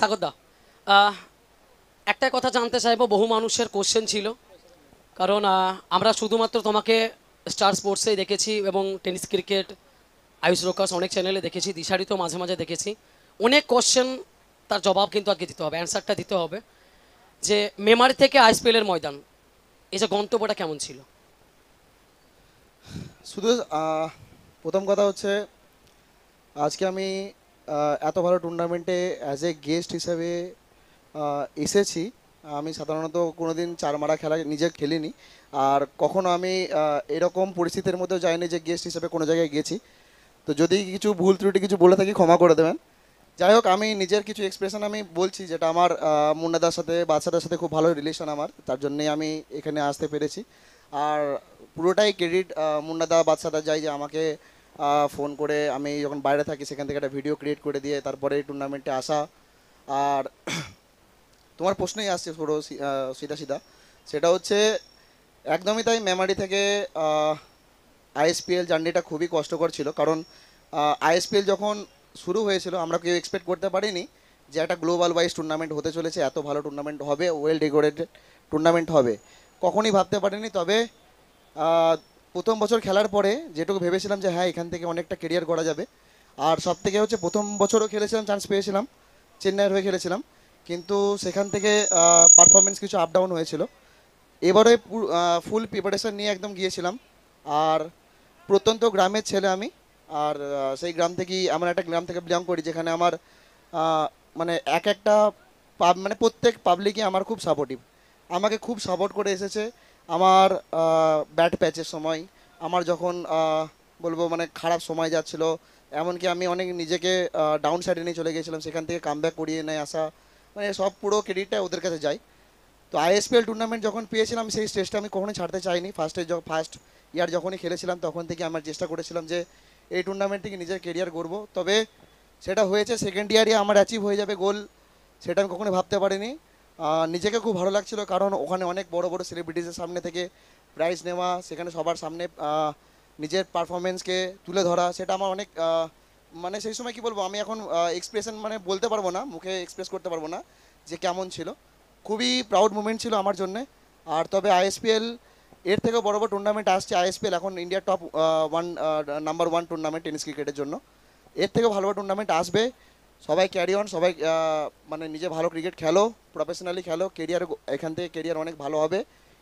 স্বাগতদা, একটা কথা জানতে চাইবো, বহু মানুষের কোশ্চেন ছিল, কারণ আমরা শুধুমাত্র তোমাকে স্টার স্পোর্টসেই দেখেছি এবং টেনিস ক্রিকেট আয়ুষ রোকাস অনেক চ্যানেলে দেখেছি, দিশারি তো মাঝে মাঝে দেখেছি। অনেক কোশ্চেন, তার জবাব কিন্তু আজকে দিতে হবে, অ্যান্সারটা দিতে হবে। যে মেমারি থেকে আইএসপিএলের ময়দান, এই যে গন্তব্যটা কেমন ছিল? শুধু প্রথম কথা হচ্ছে, আজকে আমি এত ভালো টুর্নামেন্টে অ্যাজ এ গেস্ট হিসেবে এসেছি। আমি সাধারণত কোনোদিন চারমারা খেলা নিজে খেলিনি, আর কখনো আমি এরকম পরিস্থিতির মধ্যেও যাইনি যে গেস্ট হিসেবে কোনো জায়গায় গেছি। তো যদি কিছু ভুল ত্রুটি কিছু বলে থাকি ক্ষমা করে দেবেন। যাই হোক, আমি নিজের কিছু এক্সপ্রেশন আমি বলছি, যেটা আমার মুন্নাদার সাথে বাচ্চাদের সাথে খুব ভালো রিলেশন আমার, তার জন্যেই আমি এখানে আসতে পেরেছি। আর পুরোটাই ক্রেডিট মুন্নাদা বাচ্চাদা যাই, যে আমাকে ফোন করে আমি যখন বাইরে থাকি সেখান থেকে একটা ভিডিও ক্রিয়েট করে দিয়ে তারপরে এই টুর্নামেন্টে আসা। আর তোমার প্রশ্নই আসছে পুরো সিধা সিধা, সেটা হচ্ছে একদমই তাই। মেমারি থেকে আইএসপিএল জার্নিটা খুবই কষ্টকর ছিল, কারণ আইএসপিএল যখন শুরু হয়েছিল আমরা কেউ এক্সপেক্ট করতে পারিনি যে একটা গ্লোবাল ওয়াইজ টুর্নামেন্ট হতে চলেছে, এত ভালো টুর্নামেন্ট হবে, ওয়েল ডেকোরেটেড টুর্নামেন্ট হবে, কখনই ভাবতে পারিনি। তবে প্রথম বছর খেলার পরে যেটুকু ভেবেছিলাম যে হ্যাঁ এখান থেকে অনেকটা কেরিয়ার করা যাবে। আর সব থেকে হচ্ছে প্রথম বছরও খেলেছিলাম, চান্স পেয়েছিলাম, চেন্নাইয়ের হয়ে খেলেছিলাম, কিন্তু সেখান থেকে পারফরমেন্স কিছু আপ ডাউন হয়েছিল। এবারে ফুল প্রিপারেশন নিয়ে একদম গিয়েছিলাম। আর প্রত্যন্ত গ্রামের ছেলে আমি, আর সেই গ্রাম থেকেই, আমার একটা গ্রাম থেকে বিলং করি যেখানে আমার মানে এক একটা মানে প্রত্যেক পাবলিকই আমার খুব সাপোর্টিভ, আমাকে খুব সাপোর্ট করে এসেছে। আমার ব্যাট প্যাচের সময়, আমার যখন বলবো মানে খারাপ সময় যাচ্ছিল, এমনকি আমি অনেক নিজেকে ডাউন সাইডে নিয়ে চলে গিয়েছিলাম, সেখান থেকে কামব্যাক করিয়ে নিয়ে আসা, মানে সব পুরো ক্রেডিটটা ওদের কাছে যায়। তো আইএসপিএল টুর্নামেন্ট যখন পেয়েছিলাম সেই স্টেজটা আমি কখনোই ছাড়তে চাইনি। ফার্স্ট ইয়ার যখনই খেলেছিলাম তখন থেকে আমার চেষ্টা করেছিলাম যে এই টুর্নামেন্ট থেকে নিজের কেরিয়ার গড়বো। তবে সেটা হয়েছে, সেকেন্ড ইয়ারে আমার অ্যাচিভ হয়ে যাবে গোল, সেটা আমি কখনোই ভাবতে পারিনি। নিজেকে খুব ভালো লাগছিল, কারণ ওখানে অনেক বড় বড় সেলিব্রিটিসের সামনে থেকে প্রাইজ নেওয়া, সেখানে সবার সামনে নিজের পারফরমেন্সকে তুলে ধরা, সেটা আমার অনেক মানে সেই সময় কি বলবো, আমি এখন এক্সপ্রেশন মানে বলতে পারবো না, মুখে এক্সপ্রেস করতে পারবো না যে কেমন ছিল। খুবই প্রাউড মুমেন্ট ছিল আমার জন্যে। আর তবে আইএসপিএল এর থেকেও বড় বড় টুর্নামেন্ট আসছে, আইএসপিএল এখন ইন্ডিয়ার top one number one tournament tennis ক্রিকেটের জন্য। এর থেকেও ভালো ভালো টুর্নামেন্ট আসবে। সবাই ক্যারি অন, সবাই মানে নিজে ভালো ক্রিকেট খেলো, প্রফেশনালি খেলো, কেরিয়ার এখান থেকে কেরিয়ার অনেক ভালো হবে,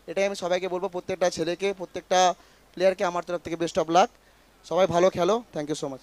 এটাই আমি সবাইকে বলবো। প্রত্যেকটা ছেলেকে, প্রত্যেকটা প্লেয়ারকে আমার তরফ থেকে বেস্ট অফ লাক। সবাই ভালো খেলো, থ্যাংক ইউ সো মাচ।